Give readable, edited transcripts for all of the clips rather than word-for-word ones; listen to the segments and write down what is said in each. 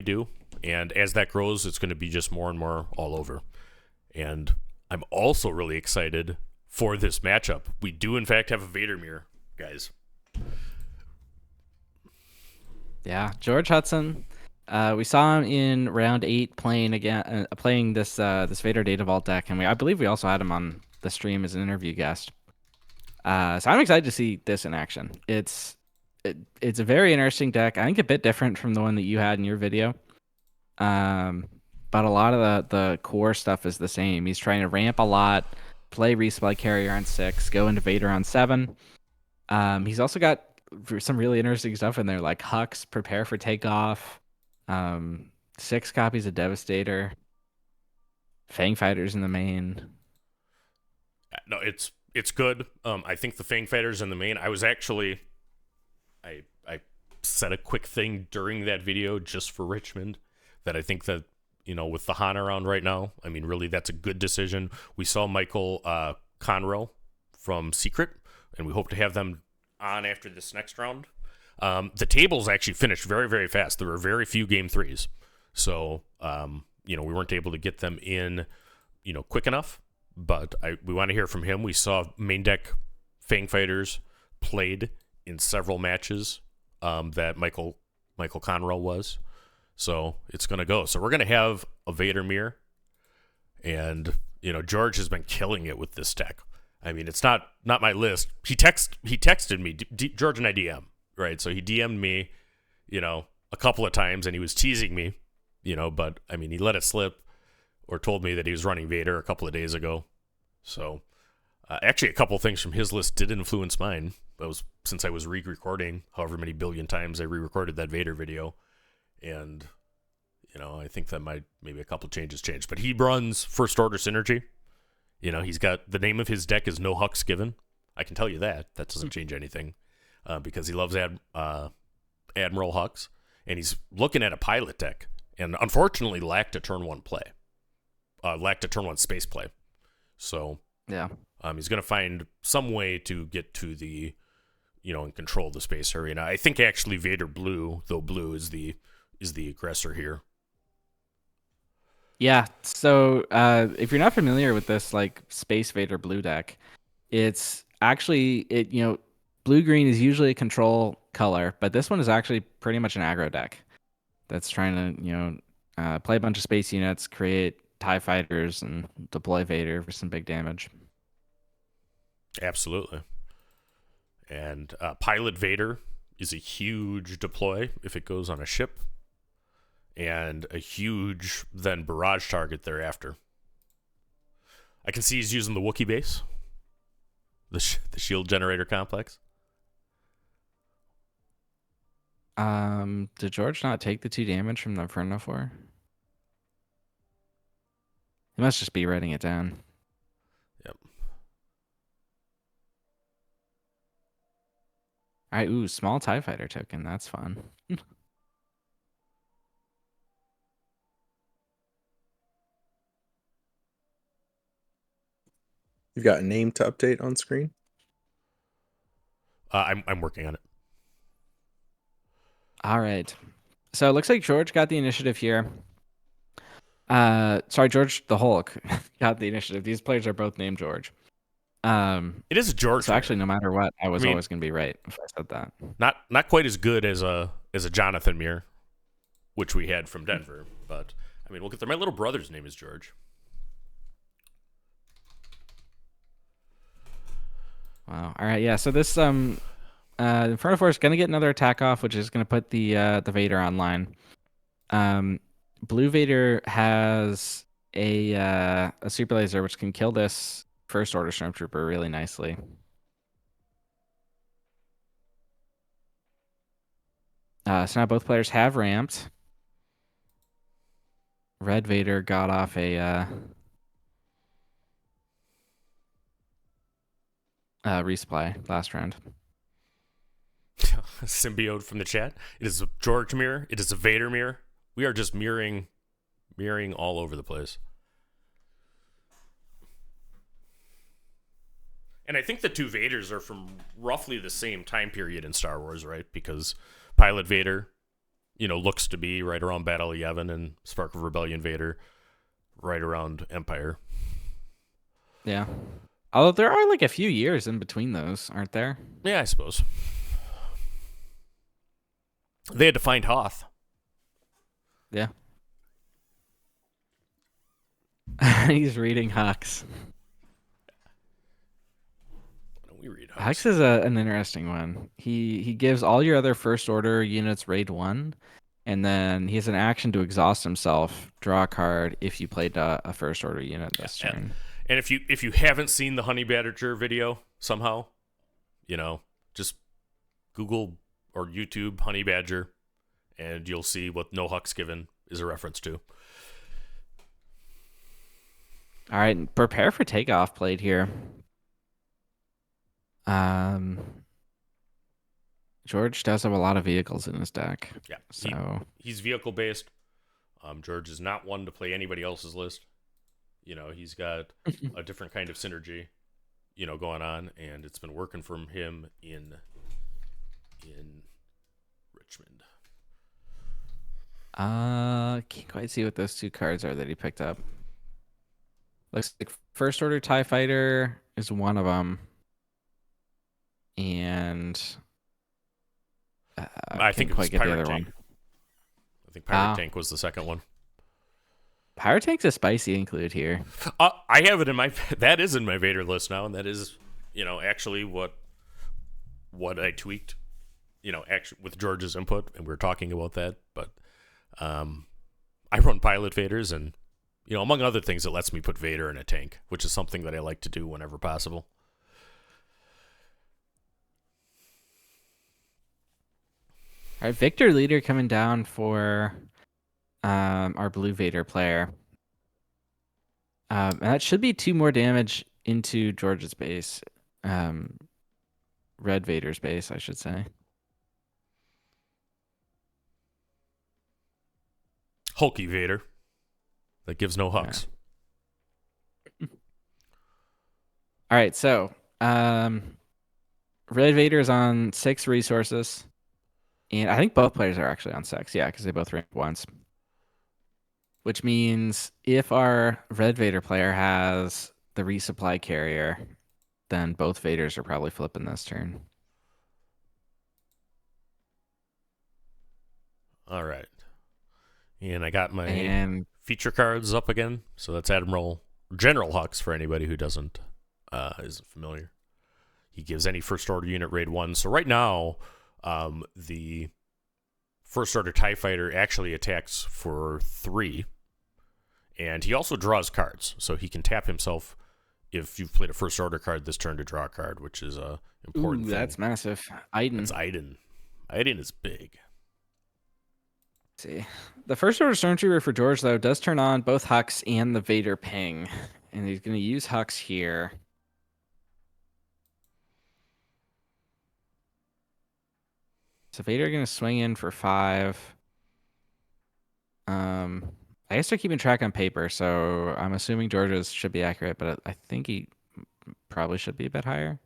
do. And as that grows, it's going to be just more and more all over. And I'm also really excited for this matchup. We do, in fact, have a Vader mirror, guys. Yeah, George Hudson. We saw him in round 8 playing this Vader Data Vault deck, and I believe we also had him on the stream as an interview guest. So I'm excited to see this in action. It's a very interesting deck. I think a bit different from the one that you had in your video. But a lot of the core stuff is the same. He's trying to ramp a lot, play resupply carrier on 6, go into Vader on 7. He's also got some really interesting stuff in there, like Hux, prepare for takeoff, 6 copies of Devastator, Fang Fighters in the main. No, it's good. I think the Fang Fighters in the main. I said a quick thing during that video just for Richmond that I think that, with the Han around right now, I mean, really, that's a good decision. We saw Michael Conroe from Secret, and we hope to have them on after this next round. The tables actually finished very, very fast. There were very few game 3s. So, we weren't able to get them in, quick enough. But we want to hear from him. We saw main deck Fang Fighters played in several matches that Michael Conroe was. So it's going to go. So we're going to have a Vader mirror. And, George has been killing it with this deck. I mean, it's not my list. He texted me, George and I DM, right? So he DM'd me, a couple of times, and he was teasing me, but, I mean, he let it slip or told me that he was running Vader a couple of days ago. So, actually, a couple of things from his list did influence mine. That was since I was re-recording however many billion times I re-recorded that Vader video. And, I think that maybe a couple of changes changed. But he runs First Order Synergy. He's got, the name of his deck is No Hux Given. I can tell you that. That doesn't change anything because he loves Admiral Hux. And he's looking at a pilot deck and unfortunately lacked a turn 1 play. Lacked a turn 1 space play. So yeah, he's going to find some way to get to the, and control the space arena. I think actually Vader Blue, though blue is the aggressor here. Yeah. So if you're not familiar with this like Space Vader Blue deck, it's actually blue green is usually a control color, but this one is actually pretty much an aggro deck that's trying to play a bunch of space units, create TIE fighters, and deploy Vader for some big damage. Absolutely. And Pilot Vader is a huge deploy if it goes on a ship, and a huge then barrage target thereafter. I can see he's using the Wookiee base, the shield generator complex. Did George not take the 2 damage from the Inferno 4? He must just be writing it down. Yep. All right, ooh, small TIE fighter token. That's fun. You've got a name to update on screen? I'm working on it. All right. So it looks like George got the initiative here. Sorry, George the Hulk got the initiative. These players are both named George. It is a George. So actually, no matter what, I was always going to be right if I said that. Not quite as good as a Jonathan Muir, which we had from Denver, but I mean, we'll get there. My little brother's name is George. Wow. All right. Yeah. So this Inferno 4 is going to get another attack off, which is going to put the Vader online. Blue Vader has a super laser which can kill this First Order Stormtrooper really nicely. So now both players have ramped. Red Vader got off a resupply last round. Symbiode from the chat. It is a George mirror. It is a Vader mirror. We are just mirroring all over the place. And I think the 2 Vaders are from roughly the same time period in Star Wars, right? Because Pilot Vader, looks to be right around Battle of Yavin, and Spark of Rebellion Vader right around Empire. Yeah. Although there are like a few years in between those, aren't there? Yeah, I suppose. They had to find Hoth. Yeah. He's reading Hux. Why don't we read Hux? Hux is an interesting one. He gives all your other first order units raid 1, and then he has an action to exhaust himself, draw a card if you played a first order unit this turn. And if you haven't seen the Honey Badger video somehow, just Google or YouTube Honey Badger, and you'll see what No Hux Given is a reference to. All right, prepare for takeoff played here. George does have a lot of vehicles in his deck. Yeah, so he's vehicle based. George is not one to play anybody else's list. He's got a different kind of synergy, going on, and it's been working for him in Richmond. Can't quite see what those two cards are that he picked up. Looks like First Order TIE Fighter is one of them. And I think it was Pirate Tank. I think Pirate Tank was the second one. Pirate Tank's a spicy include here. I have it in my that is in my Vader list now, and that is actually what I tweaked. Actually with George's input, and we were talking about that. But I run pilot Vaders, and among other things, it lets me put Vader in a tank, which is something that I like to do whenever possible. All right, Viktor leader coming down for our blue Vader player. And that should be 2 more damage into George's base. Red Vader's base, I should say. Hulky Vader. That gives no Hux. Yeah. All right, so Red Vader's on 6 resources. And I think both players are actually on 6. Yeah, because they both rank once. Which means if our Red Vader player has the resupply carrier, then both Vaders are probably flipping this turn. All right. And I got my feature cards up again. So that's General Hux for anybody who isn't familiar. He gives any first order unit raid 1. So right now, the first order TIE Fighter actually attacks for 3. And he also draws cards. So he can tap himself if you've played a first order card this turn to draw a card, which is a important thing. That's massive. Iden. It's Iden. Iden is big. Let's see. The first order Stormtrooper for George, though, does turn on both Hux and the Vader ping. And he's going to use Hux here. So Vader going to swing in for 5. I guess they're keeping track on paper, so I'm assuming George's should be accurate, but I think he probably should be a bit higher.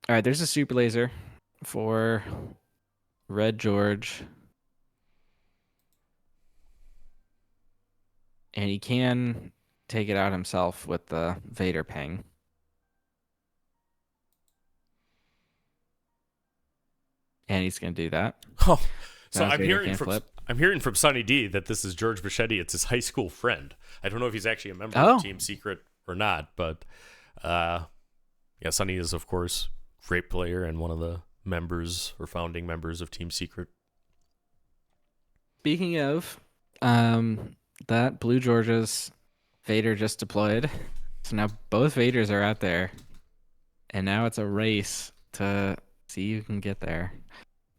All right, there's a super laser for Red George. And he can take it out himself with the Vader ping. And he's going to do that. Oh, so I'm hearing from Sonny D that this is George Bichetti. It's his high school friend. I don't know if he's actually a member of Team Secret or not, but yeah, Sonny is, of course, a great player and one of the members or founding members of Team Secret. Speaking of that, Blue George's Vader just deployed. So now both Vaders are out there. And now it's a race to see who can get there.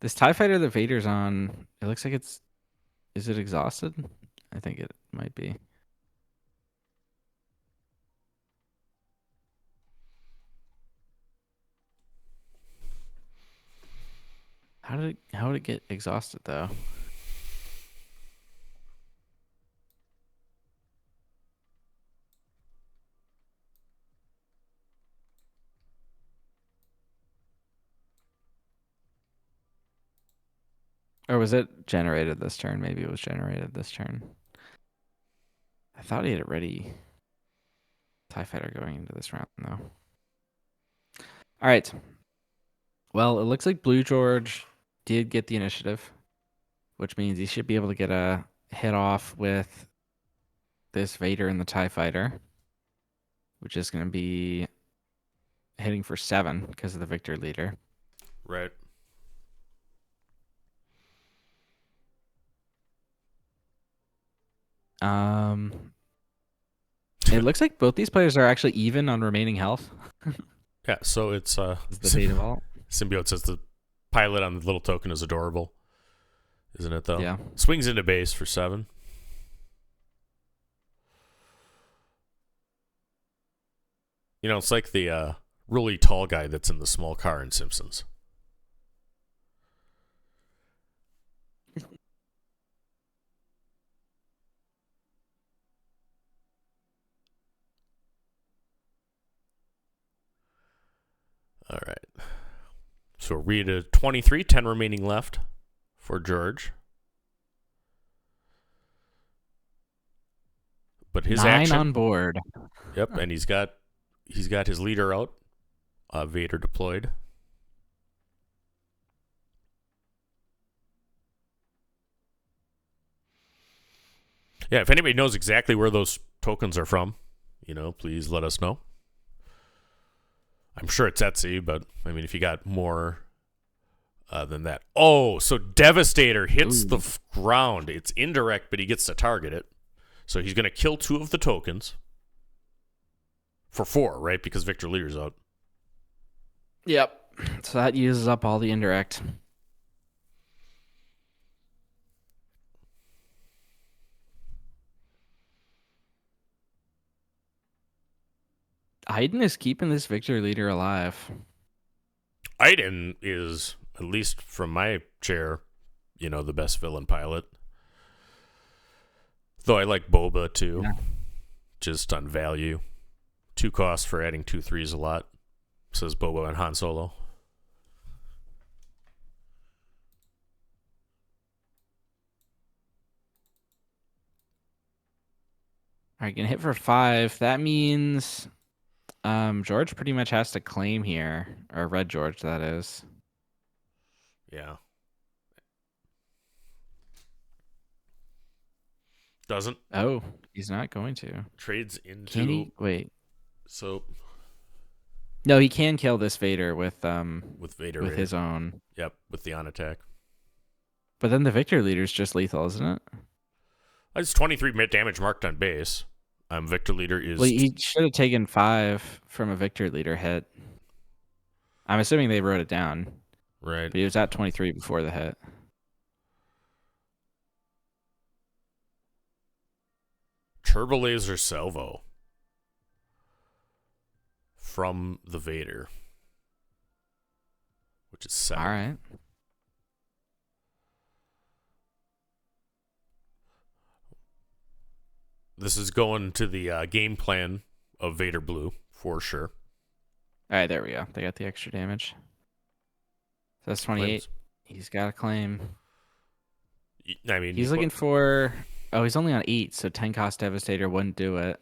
This TIE Fighter the Vader's on, it looks like it's... Is it exhausted? I think it might be. How would it get exhausted, though? was it generated this turn? Maybe it was generated this turn. I thought he had it ready. TIE Fighter going into this round, though. All right. Well, it looks like Blue George did get the initiative, which means he should be able to get a hit off with this Vader and the TIE Fighter, which is going to be hitting for 7 because of the Victor leader. Right. It looks like both these players are actually even on remaining health. Yeah, so it's Is the Vader vault. Symbiode says the pilot on the little token is adorable. Isn't it, though? Yeah. Swings into base for 7. You know, it's like the really tall guy that's in the small car in Simpsons. All right. So we're at 23, 10 remaining left for George. But his 9 action on board. Yep, and he's got his leader out. Vader deployed. Yeah, if anybody knows exactly where those tokens are from, please let us know. I'm sure it's Etsy, but I mean, if you got more than that. Oh, so Devastator hits the ground. It's indirect, but he gets to target it. So he's going to kill 2 of the tokens for 4, right? Because Victor Leader's out. Yep. So that uses up all the indirect. Iden is keeping this Victor Leader alive. Iden is, at least from my chair, the best villain pilot. Though I like Boba too, just on value. 2 costs for adding 2 3s a lot, says Boba and Han Solo. All right, gonna hit for 5. That means George pretty much has to claim here, or Red George, that is. Yeah. Doesn't. Oh, he's not going to. Trades into. Can he? Wait. So. No, he can kill this Vader with Vader with his own. Yep, with the on attack. But then the Victor Leader's just lethal, isn't it? It's 23 damage marked on base. Victor Leader is. Well, he should have taken 5 from a Victor Leader hit. I'm assuming they wrote it down. Right. But he was at 23 before the hit. Turbo Laser Salvo from the Vader, which is 7. All right. This is going to the game plan of Vader Blue, for sure. All right, there we go. They got the extra damage. So that's 28. Claims. He's got a claim. I mean, He's looking for... Oh, he's only on 8, so 10 cost Devastator wouldn't do it.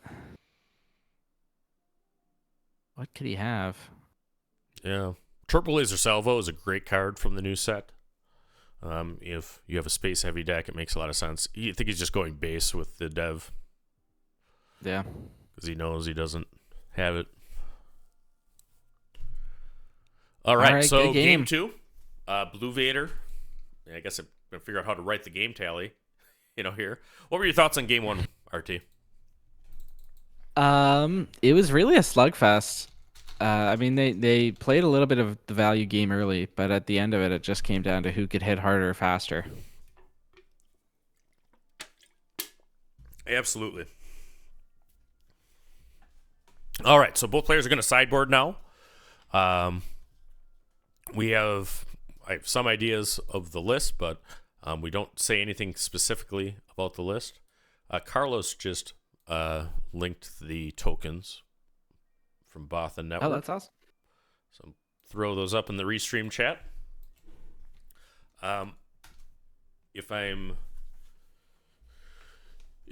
What could he have? Yeah. Turbo Laser Salvo is a great card from the new set. If you have a space-heavy deck, it makes a lot of sense. I think he's just going base with the dev. Yeah. Because he knows he doesn't have it. All right, so game 2. Blue Vader. I guess I'm going to figure out how to write the game tally, here. What were your thoughts on game 1, RT? It was really a slugfest. I mean, they played a little bit of the value game early, but at the end of it, it just came down to who could hit harder or faster. Absolutely. All right, so both players are going to sideboard now. I have some ideas of the list, but we don't say anything specifically about the list. Carlos just linked the tokens from Bothan Network. Oh, that's awesome. So throw those up in the restream chat. if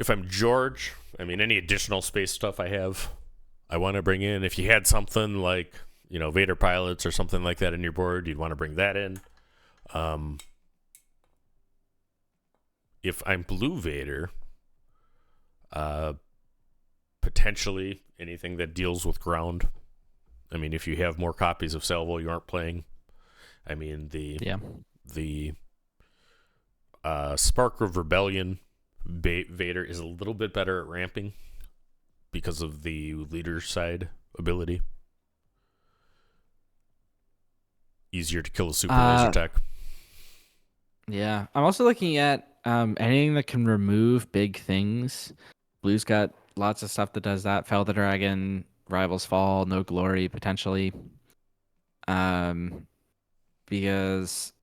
I'm George, I mean, any additional space stuff I have, I want to bring in. If you had something like, Vader pilots or something like that in your board, you'd want to bring that in. If I'm blue Vader, potentially anything that deals with ground. I mean, if you have more copies of Salvo you aren't playing, I mean, the Spark of Rebellion Vader is a little bit better at ramping because of the leader side ability. Easier to kill a super laser tech. Yeah, I'm also looking at anything that can remove big things. Blue's got lots of stuff that does that. Fell the Dragon, Rivals Fall, No Glory potentially. Because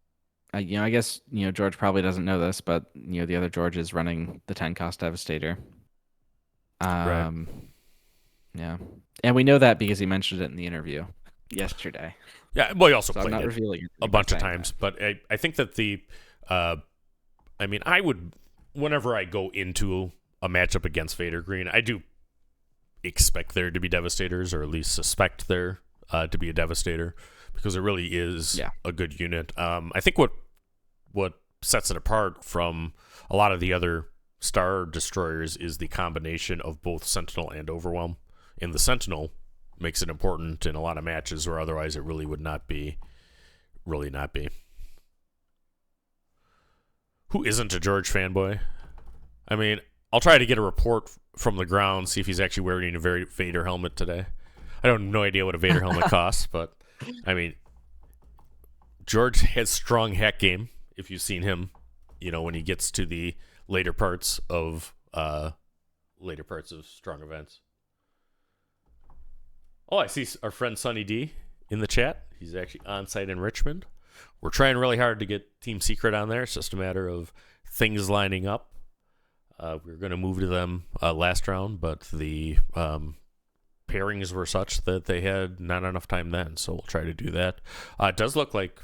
I guess George probably doesn't know this, but the other George is running the 10 cost Devastator. Right. Yeah, and we know that because he mentioned it in the interview yesterday. Yeah, well, he also So I'm played not it revealing a bunch of times, but I think that I mean, I would, whenever I go into a matchup against Vader Green, I do expect there to be Devastators, or at least suspect there to be a Devastator, because it really is a good unit. I think what sets it apart from a lot of the other Star Destroyers is the combination of both Sentinel and Overwhelm. And the Sentinel makes it important in a lot of matches where otherwise it really would not be. Really not be. Who isn't a George fanboy? I mean, I'll try to get a report from the ground, see if he's actually wearing a Vader helmet today. I don't have no idea what a Vader helmet costs, but I mean, George has strong hack game. If you've seen him, when he gets to the later parts of strong events. Oh, I see our friend Sonny D in the chat. He's actually on site in Richmond. We're trying really hard to get Team Secret on there. It's just a matter of things lining up. We were going to move to them last round, but the pairings were such that they had not enough time then, so we'll try to do that. It does look like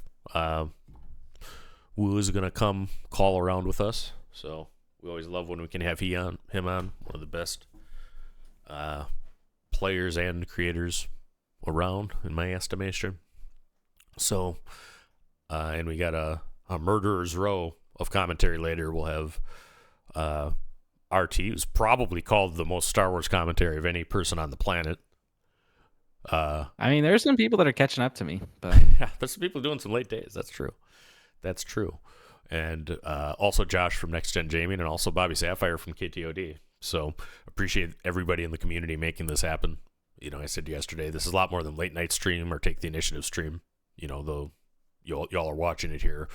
Wu is going to come call around with us, so we always love when we can have him on. One of the best players and creators around, in my estimation. So, and we got a murderer's row of commentary later. We'll have RT, who's probably called the most Star Wars commentary of any person on the planet. I mean, there's some people that are catching up to me, but yeah, there's some people doing some late days. That's true. And also Josh from Next Gen Gaming, and also Bobbysapphire from KTOD. So appreciate everybody in the community making this happen. I said yesterday, this is a lot more than late night stream or Take the Initiative stream. Though y'all are watching it here,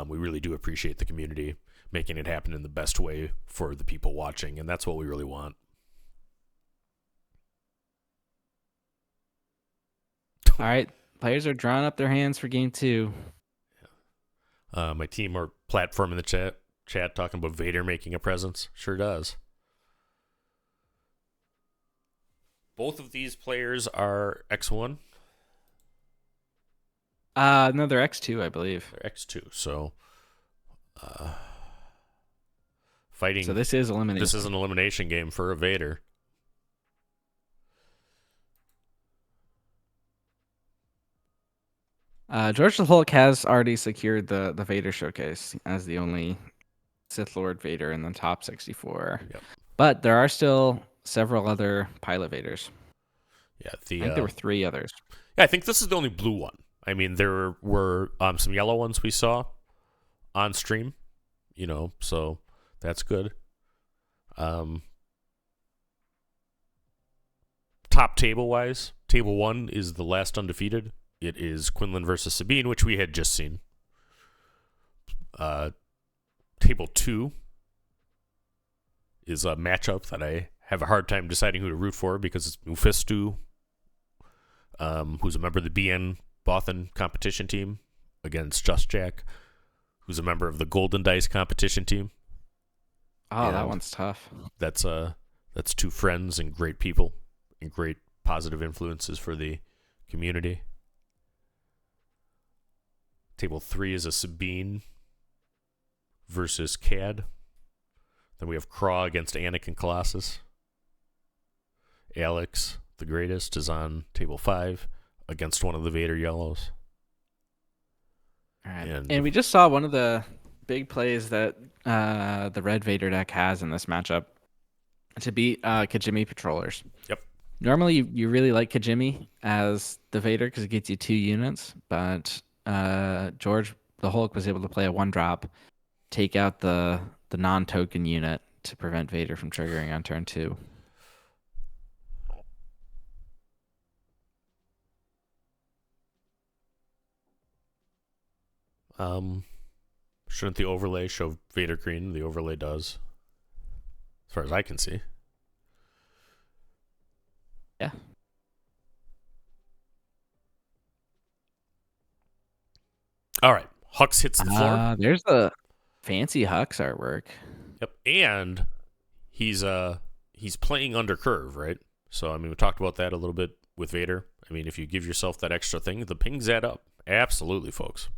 we really do appreciate the community making it happen in the best way for the people watching, and that's what we really want. All right, players are drawing up their hands for game 2. My team or platform in the chat talking about Vader making a presence. Sure does. Both of these players are X1. No, they're X2, I believe. They're X2, so fighting. So this is elimination. This is an elimination game for a Vader. George the Hulk has already secured the Vader showcase as the only Sith Lord Vader in the top 64. Yep. But there are still several other pilot Vaders. Yeah, I think there were 3 others. Yeah, I think this is the only blue one. I mean, there were some yellow ones we saw on stream, so that's good. Top table-wise, table 1 is the last undefeated. It is Quinlan versus Sabine, which we had just seen. Table 2 is a matchup that I have a hard time deciding who to root for because it's Mephisto, who's a member of the BN Bothan competition team, against Just Jack, who's a member of the Golden Dice competition team. Oh, And that one's tough. That's 2 friends and great people and great positive influences for the community. Table 3 is a Sabine versus Cad. Then we have Craw against Anakin Colossus. Alex, the greatest, is on table 5 against one of the Vader yellows. All right. And we just saw one of the big plays that the red Vader deck has in this matchup to beat Kajimi Patrollers. Yep. Normally, you really like Kajimi as the Vader because it gets you 2 units, but George the Hulk was able to play a 1-drop, take out the non-token unit to prevent Vader from triggering on turn 2. Shouldn't the overlay show Vader green? The overlay does, as far as I can see. Yeah. All right. Hux hits the floor. There's the fancy Hux artwork. Yep. And he's playing under curve, right? So, I mean, we talked about that a little bit with Vader. I mean, if you give yourself that extra thing, the pings add up. Absolutely, folks.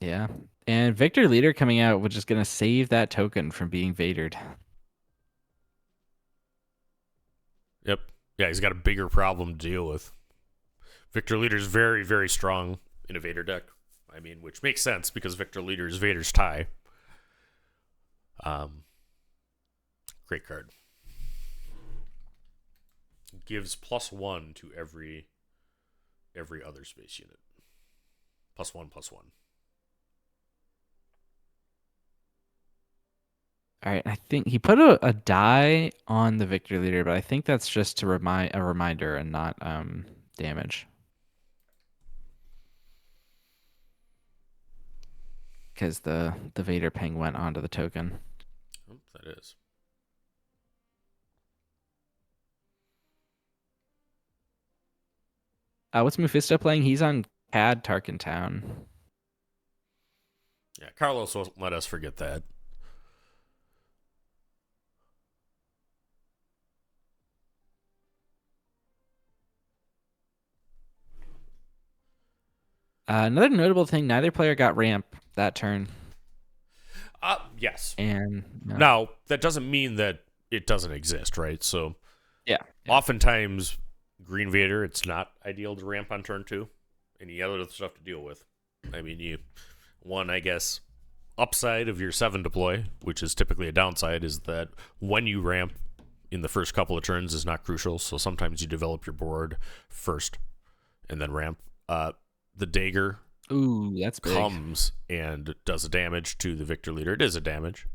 Yeah. And Viktor Leader coming out, which is going to save that token from being Vadered. Yep. Yeah, he's got a bigger problem to deal with. Viktor Leader is very, very strong in a Vader deck. I mean, which makes sense because Viktor Leader is Vader's tie. Great card. Gives +1 to every other space unit. +1/+1. All right, I think he put a die on the Viktor Leader, but I think that's just to remind a reminder and not damage. Because the Vader ping went onto the token. Oh, that is. What's Mephisto playing? He's on CAD Tarkin Town. Yeah, Carlos won't let us forget that. Another notable thing, neither player got ramp that turn. Yes. And now, that doesn't mean that it doesn't exist, right? So, yeah. Oftentimes, Green Vader, it's not ideal to ramp on turn 2. And you have other stuff to deal with. I mean, I guess, upside of your 7 deploy, which is typically a downside, is that when you ramp in the first couple of turns is not crucial. So sometimes you develop your board first and then ramp. The dagger that's big. comes and does damage to the Viktor Leader. It is a damage.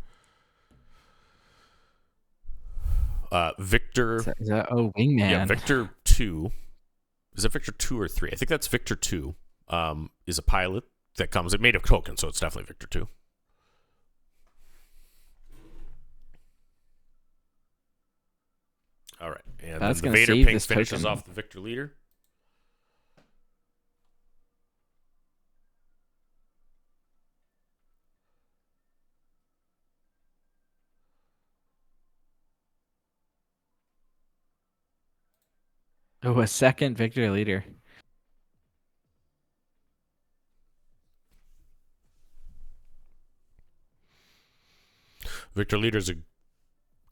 Viktor. Is that Wingman? Yeah, Viktor 2. Is it Viktor 2 or 3? I think that's Viktor 2. Is a pilot that comes. It made a token, so it's definitely Viktor 2. All right, and then the Vader ping finishes off the Viktor Leader. Oh, a second Viktor Leader. Viktor Leader is a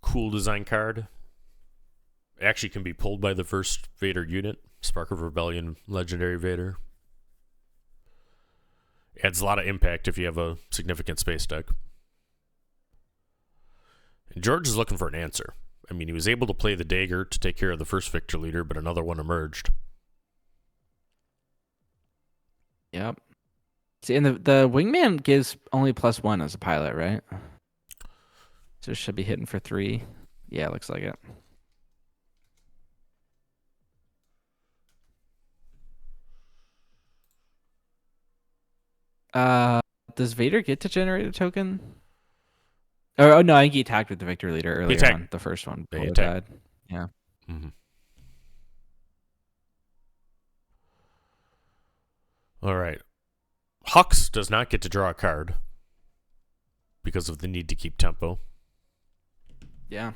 cool design card. It actually can be pulled by the first Vader unit. Spark of Rebellion, Legendary Vader. Adds a lot of impact if you have a significant space deck. And George is looking for an answer. I mean, he was able to play the dagger to take care of the first Viktor Leader, but another one emerged. Yep. See, and the Wingman gives only +1 as a pilot, right? So it should be hitting for 3. Yeah, looks like it. Does Vader get to generate a token? Oh no, I think he attacked with the Viktor Leader earlier on. The first one. He died. Yeah. Mm-hmm. All right. Hux does not get to draw a card because of the need to keep tempo. Yeah.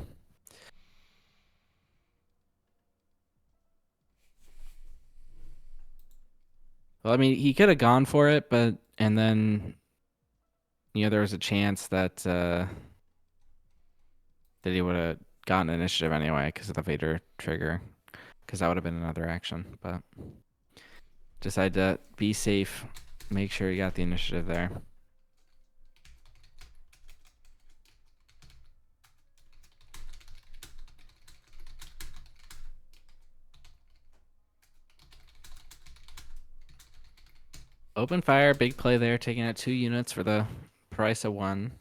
Well, I mean, he could have gone for it, and then there was a chance that he would have gotten initiative anyway because of the Vader trigger, because that would have been another action. But decided to be safe, make sure you got the initiative there. Open fire, big play there, taking out 2 units for the price of 1.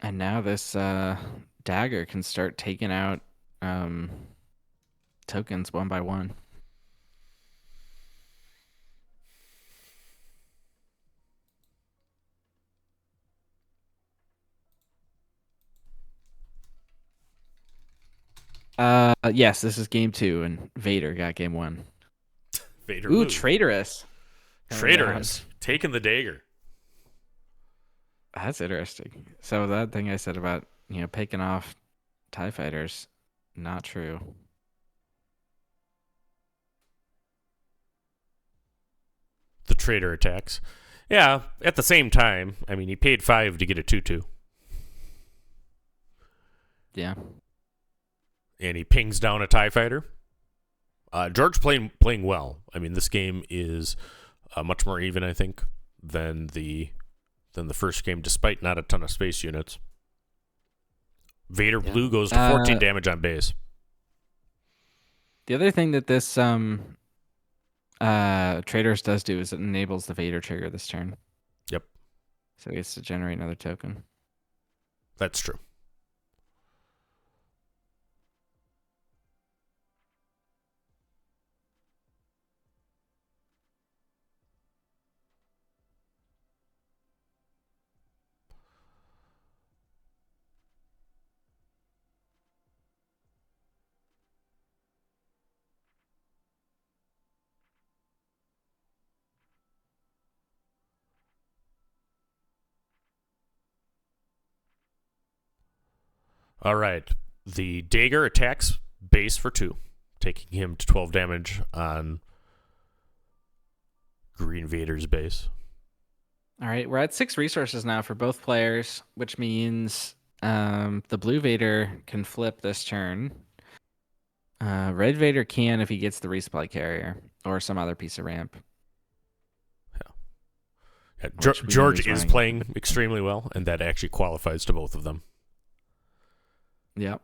And now this dagger can start taking out tokens one by one. Yes, this is game 2, and Vader got game 1. Vader. Ooh, moved. Traitorous. Traitorous. Taking the dagger. That's interesting. So that thing I said about, picking off TIE fighters, not true. The traitor attacks. Yeah, at the same time, I mean, he paid 5 to get a 2/2. Yeah. And he pings down a TIE fighter. George playing well. I mean, this game is much more even, I think, than the first game, despite not a ton of space units. Vader Blue goes to 14 damage on base. The other thing that this Traitors does do is it enables the Vader trigger this turn. Yep. So he gets to generate another token. That's true. All right. The dagger attacks base for 2, taking him to 12 damage on Green Vader's base. All right, we're at 6 resources now for both players, which means the Blue Vader can flip this turn. Red Vader can if he gets the resupply carrier or some other piece of ramp. Yeah, George is playing extremely well, and that actually qualifies to both of them. Yep.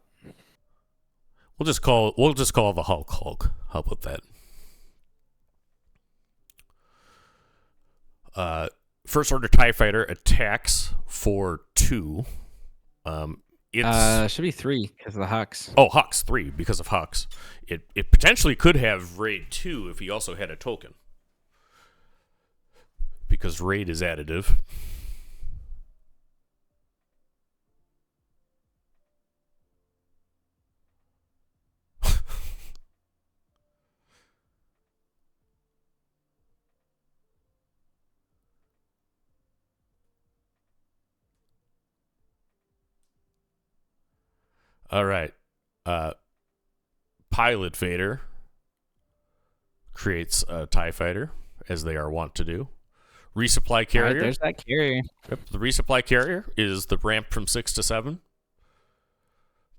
We'll just call the Hulk. How about that? First Order TIE Fighter attacks for 2. Should be 3 because of the Hux. Oh, Hux 3 because of Hux. It potentially could have Raid 2 if he also had a token, because Raid is additive. All right. Pilot Vader creates a TIE fighter, as they are wont to do. Resupply carrier. Right, there's that carrier. Yep, the resupply carrier is the ramp from 6 to 7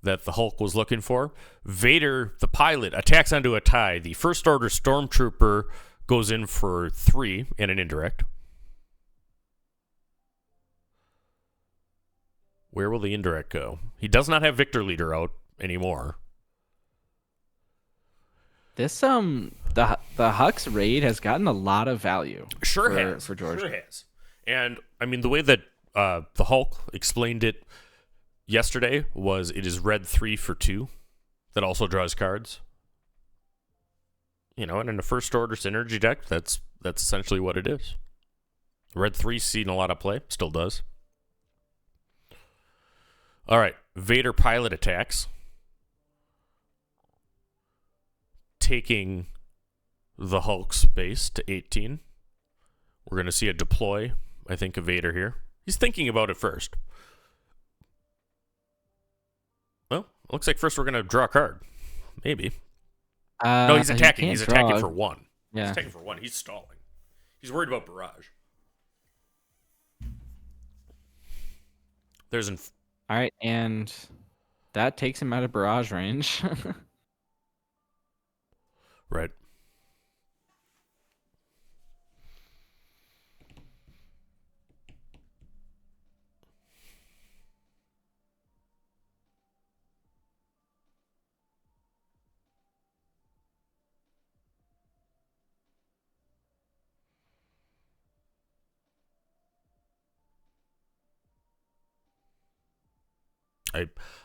that the Hulk was looking for. Vader, the pilot, attacks onto a TIE. The First Order Stormtrooper goes in for 3 and an indirect. Where will the indirect go? He does not have Viktor Leader out anymore. This the Hux raid has gotten a lot of value. Sure has for George. Sure has. And I mean, the way that the Hulk explained it yesterday was it is red 3 for 2 that also draws cards. And in a First Order synergy deck, that's essentially what it is. Red 3's seen a lot of play, still does. All right, Vader pilot attacks, taking the Hulk's base to 18. We're going to see a deploy, I think, of Vader here. He's thinking about it first. Looks like first we're going to draw a card. Maybe. No, he's attacking. He's attacking for 1. Yeah. He's attacking for 1. He's stalling. He's worried about barrage. There's an... All right, and that takes him out of barrage range. Right.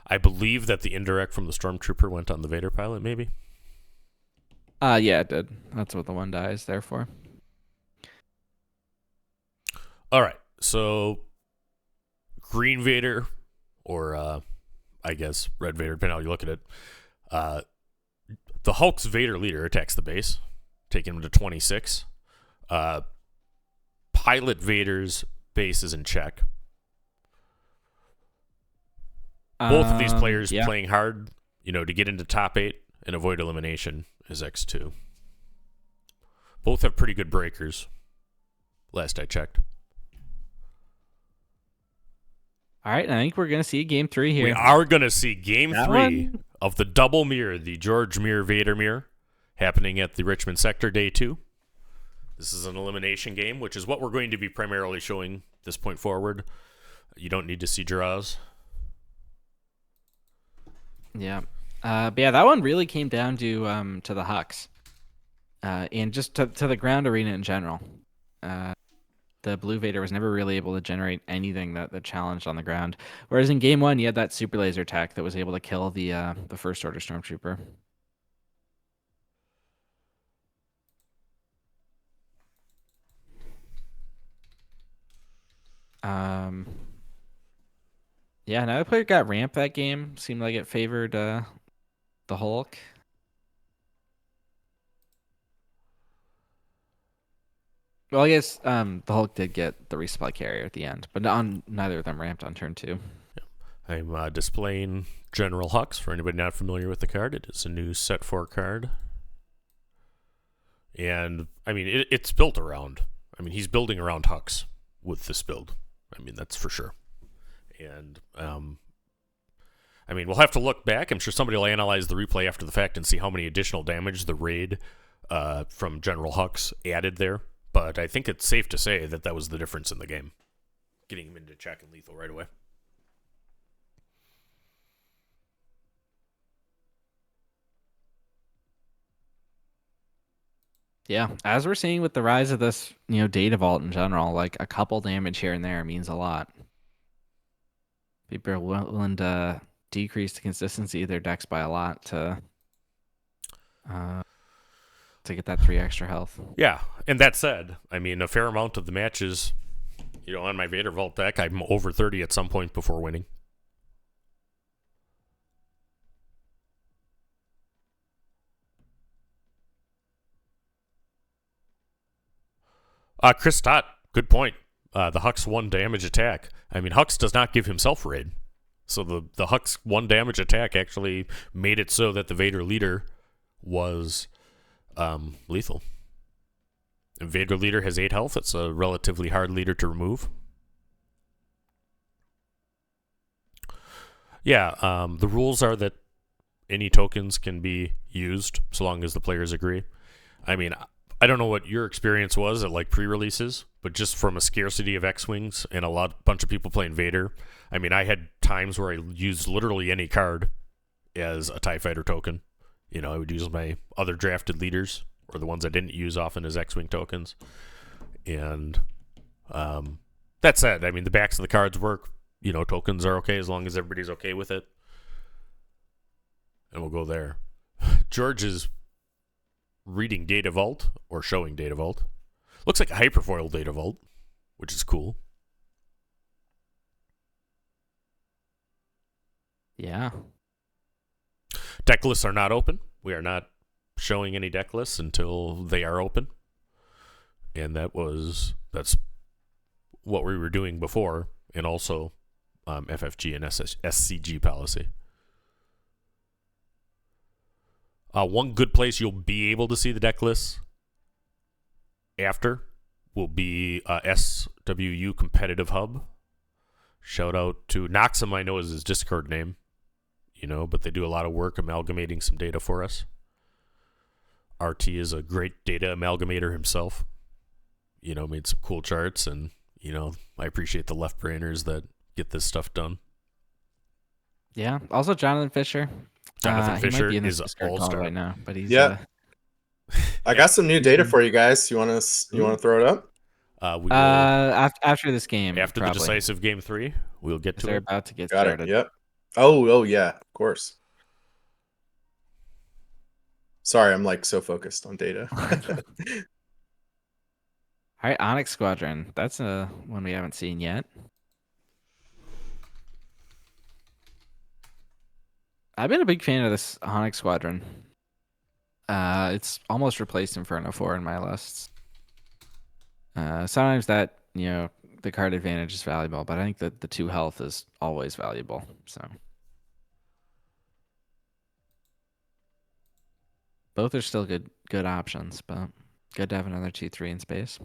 I believe that the indirect from the Stormtrooper went on the Vader pilot, maybe? Yeah, it did. That's what the 1 die is there for. All right, so Green Vader, or I guess Red Vader, depending on how you look at it. The Hulk's Vader leader attacks the base, taking him to 26. Pilot Vader's base is in check. Both of these players playing hard, to get into top 8 and avoid elimination is X2. Both have pretty good breakers, last I checked. All right, I think we're going to see game 3 here. We are going to see game 3 of the double mirror, the George Mirror Vader mirror, happening at the Richmond Sector Day 2. This is an elimination game, which is what we're going to be primarily showing this point forward. You don't need to see draws. Yeah. But yeah, that one really came down to the Hucks. And just to the ground arena in general. The Blue Vader was never really able to generate anything that challenged on the ground. Whereas in game 1, you had that super laser attack that was able to kill the First Order Stormtrooper. Yeah, another player got ramp that game. Seemed like it favored the Hulk. Well, I guess the Hulk did get the resupply carrier at the end, but neither of them ramped on turn 2. Yeah. I'm displaying General Hux for anybody not familiar with the card. It is a new set 4 card. And, it's built around. He's building around Hux with this build. That's for sure. And, we'll have to look back. I'm sure somebody will analyze the replay after the fact and see how many additional damage the raid from General Hux added there. But I think it's safe to say that was the difference in the game. Getting him into check and lethal right away. Yeah, as we're seeing with the rise of this, data vault in general, like a couple damage here and there means a lot. People are willing to decrease the consistency of their decks by a lot to get that 3 extra health. Yeah, and that said, a fair amount of the matches, on my Vader Vault deck, I'm over 30 at some point before winning. Chris Stott, good point. The Hux 1 damage attack. Hux does not give himself raid. So the Hux 1 damage attack actually made it so that the Vader leader was lethal. And Vader leader has 8 health. It's a relatively hard leader to remove. Yeah, the rules are that any tokens can be used so long as the players agree. I don't know what your experience was at pre-releases, but just from a scarcity of X-Wings and bunch of people playing Vader, I had times where I used literally any card as a TIE Fighter token. I would use my other drafted leaders or the ones I didn't use often as X-Wing tokens. And that said, the backs of the cards work. Tokens are okay as long as everybody's okay with it. And we'll go there. George is reading Data Vault or showing Data Vault. Looks like a Hyperfoil Data Vault, which is cool. Yeah. Deck lists are not open. We are not showing any deck lists until they are open. And that's what we were doing before, and also FFG and SCG policy. One good place you'll be able to see the deck lists after will be SWU Competitive Hub. Shout out to Noxum, I know is his Discord name, but they do a lot of work amalgamating some data for us. RT is a great data amalgamator himself. Made some cool charts, and I appreciate the left brainers that get this stuff done. Yeah. Also, Jonathan Fisher. Jonathan He Fisher might be in is this an Discord call all-star right now, but he's I got some new data for you guys. You want to throw it up? We will, after this game. after probably. the decisive game 3, we'll get to They're it. about to get Got started. it. Yep. Oh yeah, of course. Sorry, I'm like so focused on data. All right, Onyx Squadron. That's a one we haven't seen yet. I've been a big fan of this Onyx Squadron. It's almost replaced Inferno 4 in my lists. Sometimes that, the card advantage is valuable, but I think that the 2 health is always valuable. So both are still good options, but good to have another 2/3 in space.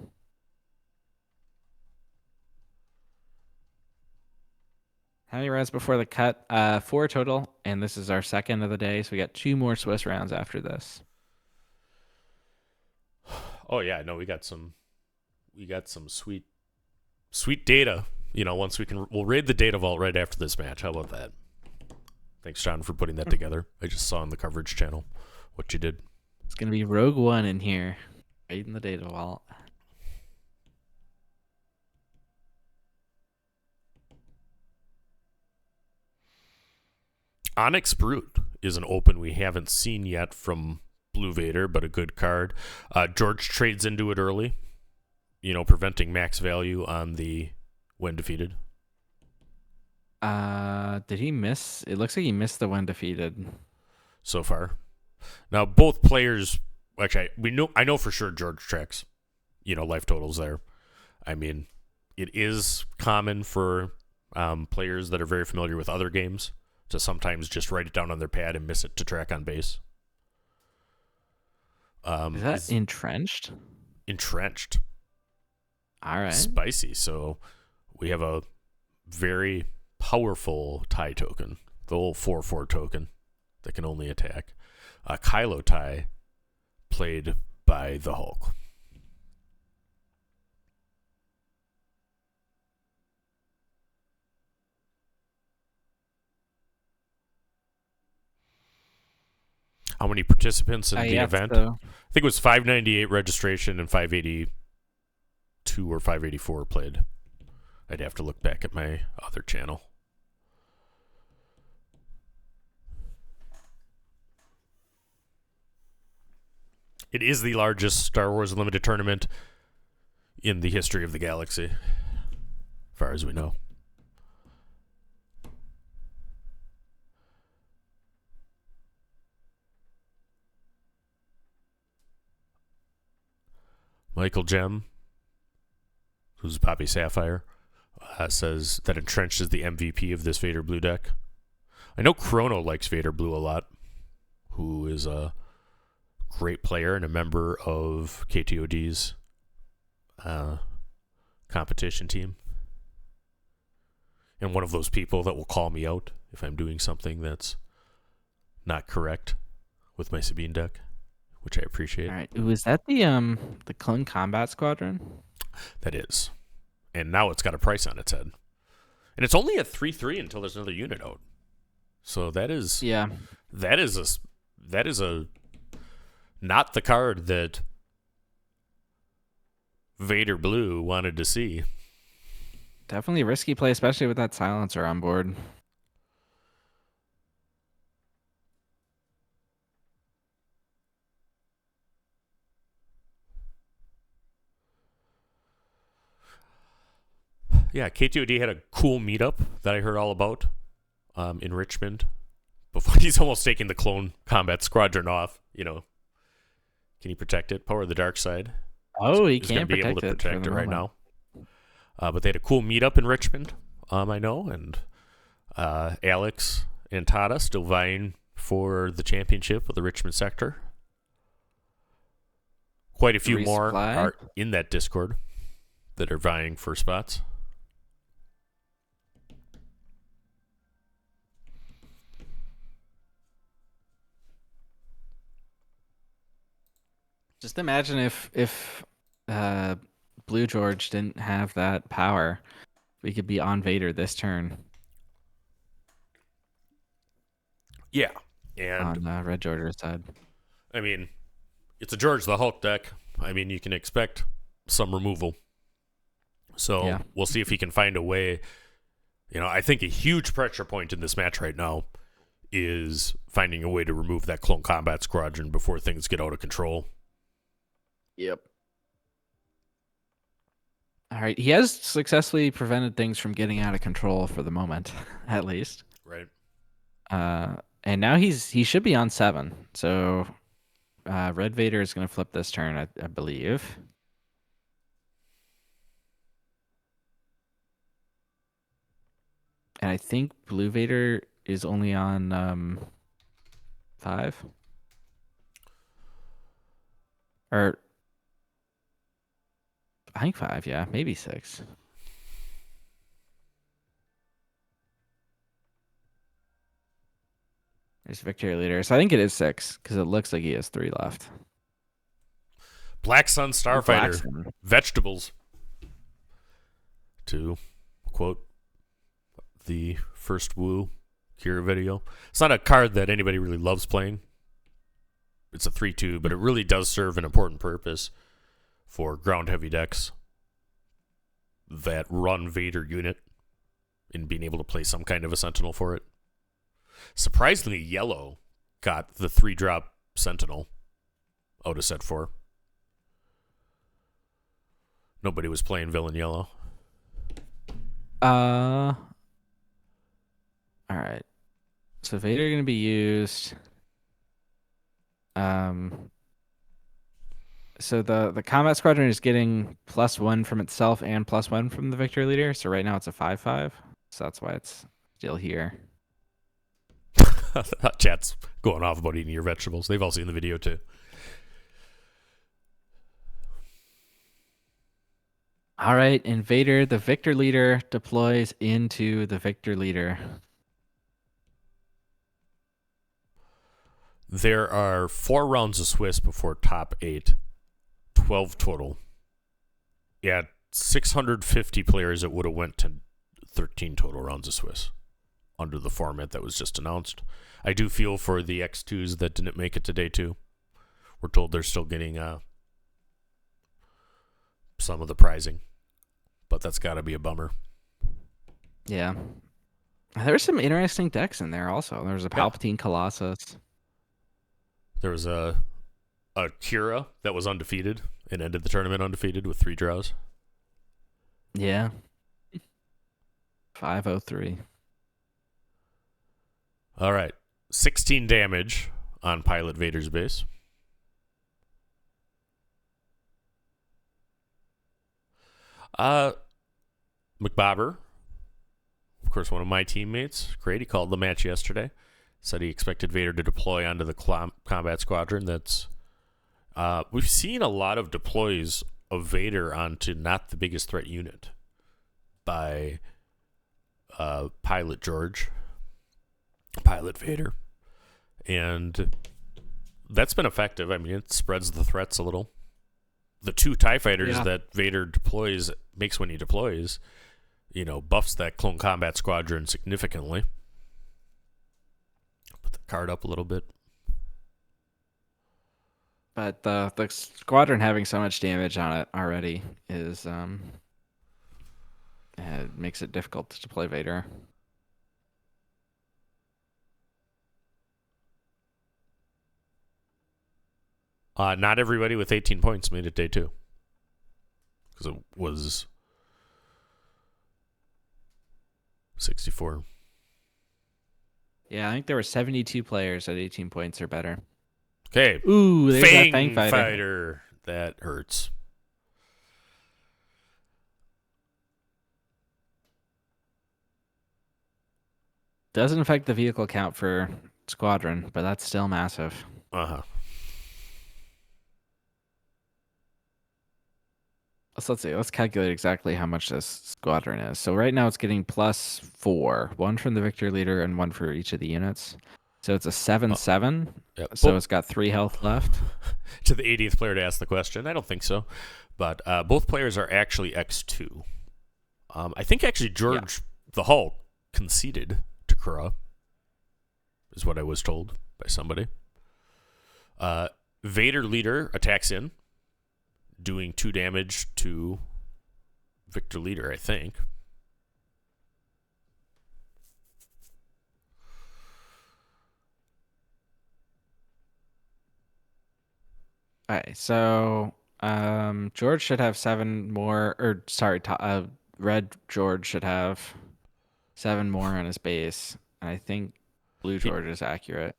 How many rounds before the cut? 4 total, and this is our second of the day, so we got 2 more Swiss rounds after this. Oh yeah, no, we got some sweet data. Once we'll raid the data vault right after this match. How about that? Thanks, John, for putting that together. I just saw on the coverage channel what you did. It's gonna be Rogue One in here, right in the data vault. Onyx Brute is an open we haven't seen yet from Blue Vader, but a good card. George trades into it early, preventing max value on the when defeated. Did he miss? It looks like he missed the when defeated so far. Now both players, actually, I know for sure George tracks, life totals there. I mean, it is common for players that are very familiar with other games to sometimes just write it down on their pad and miss it to track on base. Is that entrenched? Entrenched. All right. Spicy. So we have a very powerful tie token, the old 4/4 token that can only attack. Kylo tie played by the Hulk. How many participants in the event? I think it was 598 registration and 582 or 584 played. I'd have to look back at my other channel. It is the largest Star Wars Limited tournament in the history of the galaxy, as far as we know. Michael Gem, who's Bobbysapphire, says that Entrenched is the MVP of this Vader Blue deck. I know Chrono likes Vader Blue a lot, who is a great player and a member of KTOD's competition team. And one of those people that will call me out if I'm doing something that's not correct with my Sabine deck, which I appreciate. All right. Was that the Clone Combat Squadron? That is. And now it's got a price on its head. And it's only at 3/3 until there's another unit out. So that is a not the card that Vader Blue wanted to see. Definitely a risky play, especially with that silencer on board. Yeah, KTOD had a cool meetup that I heard all about in Richmond. Before he's almost taking the Clone Combat Squadron off, Can he protect it? Power of the dark side. Oh, he He's can't be able to protect protect it right moment. now. But they had a cool meetup in Richmond, I know, and Alex and Tata still vying for the championship of the Richmond sector. Quite a few more are in that Discord that are vying for spots. Just imagine if Blue George didn't have that power, we could be on Vader this turn. Yeah, and on Red George's side. I mean, it's a George the Hulk deck. I mean, you can expect some removal. So Yeah. we'll see if he can find a way. You know, I think a huge pressure point in this match right now is finding a way to remove that Clone Combat Squadron before things get out of control. Yep. All right. He has successfully prevented things from getting out of control for the moment, at least. Right. And now he should be on 7. So Red Vader is going to flip this turn, I believe. And I think Blue Vader is only on 5. Or I think 5, yeah, maybe 6. There's Victory Leader. So I think it is 6 because it looks like he has 3 left. Black Sun Starfighter. Sun. Vegetables. To quote the first Woo Kira video. It's not a card that anybody really loves playing. It's a 3/2, but it really does serve an important purpose for ground-heavy decks that run Vader unit and being able to play some kind of a Sentinel for it. Surprisingly, yellow got the 3-drop Sentinel out of set 4. Nobody was playing villain yellow. All right. So Vader going to be used. So the combat squadron is getting +1 from itself and +1 from the Victory Leader. So right now it's a 5/5. So that's why it's still here. Chat's going off about eating your vegetables. They've all seen the video too. All right, and Vader, the Victor Leader, deploys into the Victor Leader. There are 4 rounds of Swiss before top 8. 12 total. Yeah, 650 players, it would have went to 13 total rounds of Swiss under the format that was just announced. I do feel for the X2s that didn't make it to day 2. We're told they're still getting some of the prizing, but that's got to be a bummer. Yeah. There's some interesting decks in there also. There's a Palpatine Colossus. There was a Kira that was undefeated and ended the tournament undefeated with 3 draws. Yeah. 503. All right. 16 damage on Pilot Vader's base. McBobber, of course, one of my teammates, great. He called the match yesterday. Said he expected Vader to deploy onto the combat squadron. That's we've seen a lot of deploys of Vader onto not the biggest threat unit by Pilot George, Pilot Vader, and that's been effective. I mean, it spreads the threats a little. The 2 TIE fighters that Vader deploys, makes when he deploys, you know, buffs that Clone Combat Squadron significantly. Put the card up a little bit. But the squadron having so much damage on it already is it makes it difficult to play Vader. Not everybody with 18 points made it day 2. Because it was 64. Yeah, I think there were 72 players at 18 points or better. Okay. Ooh, there's that Fang Fang Fighter. That hurts. Doesn't affect the vehicle count for squadron, but that's still massive. Uh-huh. Let's see. Let's calculate exactly how much this squadron is. So right now it's getting +4, one from the Viktor leader and one for each of the units. So it's a 7/7. Yep. So it's got 3 health left. To the 80th player to ask the question, I don't think so. But both players are actually X2. I think actually George the Hulk conceded to Kura, is what I was told by somebody. Vader leader attacks in, doing 2 damage to Viktor leader, I think. All right, so George should have 7 more, or sorry, Red George should have 7 more on his base. And I think Blue George is accurate.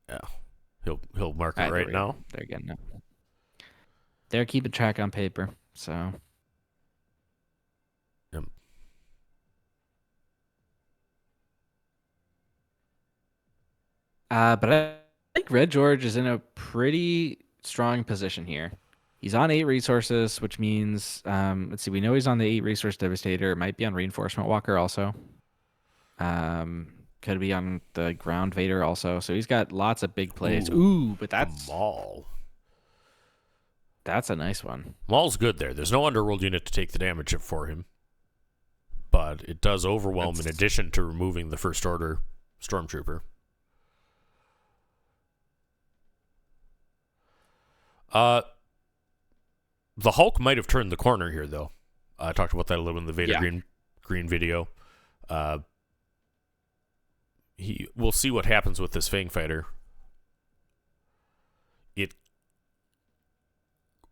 Yeah, he'll mark it Right, right now. They're getting it. They're keeping track on paper, so. Yep. But I think Red George is in a pretty strong position here. He's on 8 resources, which means, let's see, we know he's on the 8 resource Devastator. It might be on Reinforcement Walker also. Could be on the Ground Vader also. So he's got lots of big plays. Ooh, but that's Maul. That's a nice one. Maul's good there. There's no underworld unit to take the damage for him. But it does overwhelm in addition to removing the First Order Stormtrooper. The Hulk might have turned the corner here, though. I talked about that a little in the Vader green video. We'll see what happens with this Fang Fighter.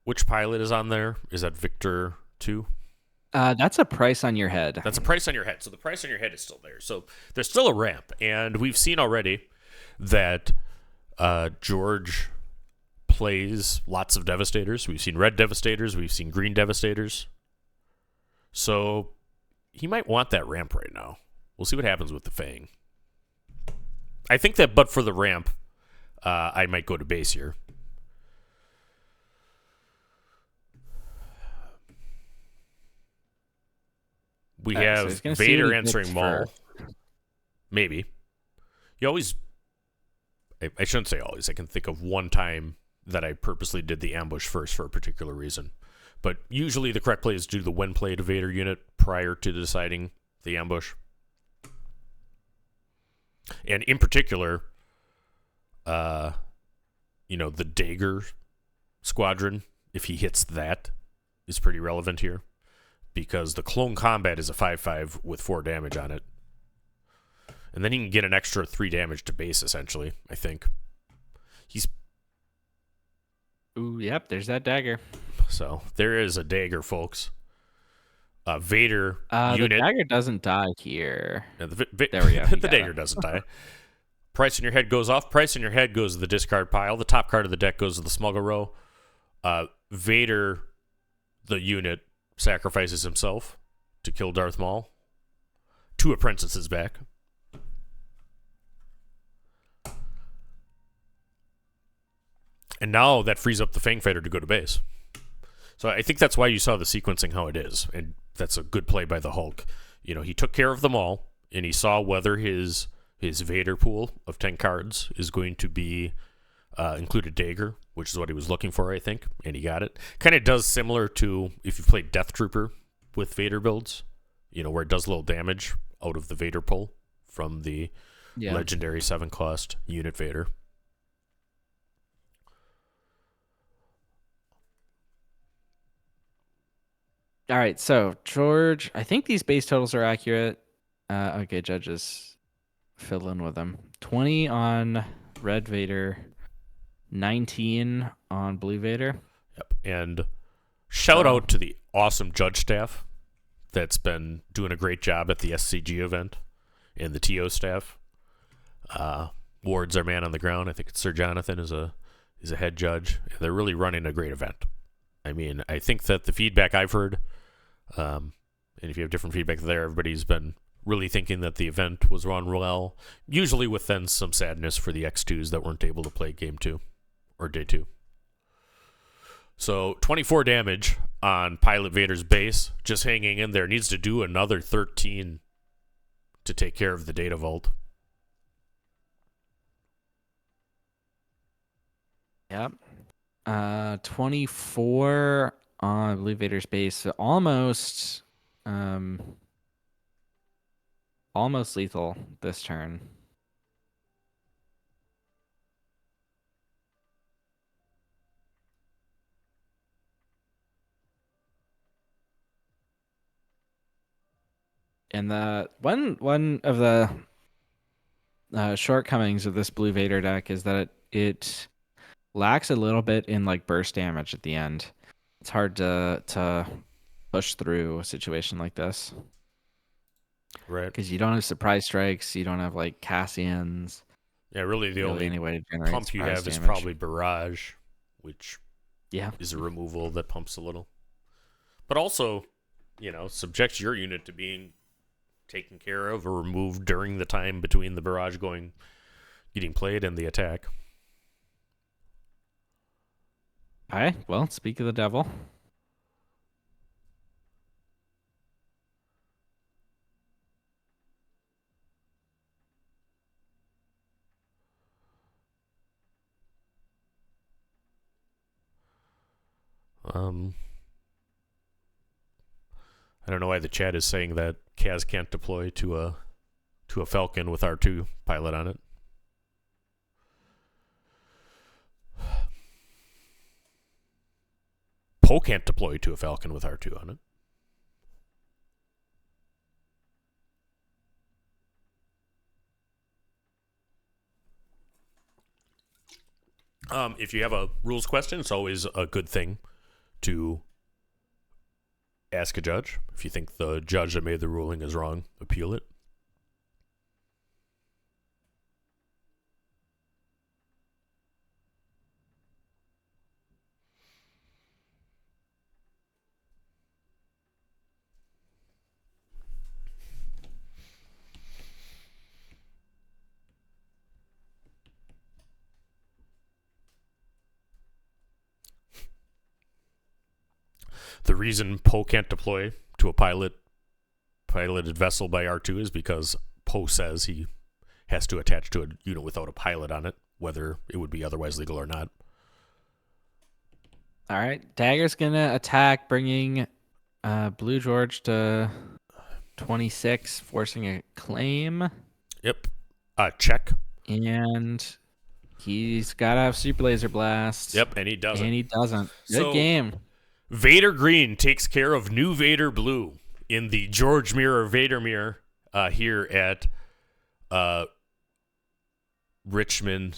Which pilot is on there? Is that Viktor 2? That's a price on your head. That's a price on your head. So the price on your head is still there. So there's still a ramp. And we've seen already that George plays lots of Devastators. We've seen red Devastators. We've seen green Devastators. So he might want that ramp right now. We'll see what happens with the Fang. I think that, but for the ramp, I might go to base here. We have Vader answering Maul. Maybe. You always... I shouldn't say always. I can think of one time that I purposely did the ambush first for a particular reason. But usually the correct play is do the when play to Vader unit prior to deciding the ambush. And in particular, the Dagger squadron, if he hits that, is pretty relevant here. Because the Clone Combat is a 5/5 with 4 damage on it. And then he can get an extra 3 damage to base, essentially, I think. Ooh, yep, there's that dagger. So, there is a dagger, folks. Vader The unit. dagger doesn't die here. Yeah, there we go. The dagger doesn't die. Price in your head goes off. Price in your head goes to the discard pile. The top card of the deck goes to the smuggle row. Vader, the unit, sacrifices himself to kill Darth Maul. 2 apprentices back. And now that frees up the Fang Fighter to go to base. So I think that's why you saw the sequencing how it is. And that's a good play by the Hulk. You know, he took care of them all, and he saw whether his Vader pool of 10 cards is going to be included dagger, which is what he was looking for, I think, and he got it. Kind of does similar to if you played Death Trooper with Vader builds, where it does a little damage out of the Vader pull from the legendary 7-cost unit Vader. All right, so George, I think these base totals are accurate. Okay, judges, fill in with them. 20 on Red Vader, 19 on Blue Vader. Yep, and shout out to the awesome judge staff that's been doing a great job at the SCG event, and the TO staff. Ward's our man on the ground. I think it's Sir Jonathan is a head judge. They're really running a great event. I mean, I think that the feedback I've heard, and if you have different feedback there, everybody's been really thinking that the event was run well, usually with then some sadness for the X2s that weren't able to play game 2 or day 2. So 24 damage on Pilot Vader's base, just hanging in there. Needs to do another 13 to take care of the data vault. Yep. 24 on, I believe, Vader's base. So almost lethal this turn. And the one of the shortcomings of this blue Vader deck is that it lacks a little bit in like burst damage at the end. It's hard to push through a situation like this. Right. Because you don't have surprise strikes, you don't have like Cassians. Yeah, really the only any way to generate pump you have damage is probably Barrage, which is a removal that pumps a little. But also, subjects your unit to being taken care of or removed during the time between the Barrage getting played and the attack. Alright, well, speak of the devil. I don't know why the chat is saying that Kaz can't deploy to a Falcon with R2 pilot on it. Poe can't deploy to a Falcon with R2 on it. If you have a rules question, it's always a good thing to ask a judge. If you think the judge that made the ruling is wrong, appeal it. The reason Poe can't deploy to a piloted vessel by R2 is because Poe says he has to attach to a unit without a pilot on it, whether it would be otherwise legal or not. All right, Dagger's gonna attack, bringing Blue George to 26, forcing a claim. Yep. Check. And he's gotta have Super Laser Blast. Yep, and he doesn't. Good game. Vader Green takes care of new Vader Blue in the George Mirror Vader Mirror here at Richmond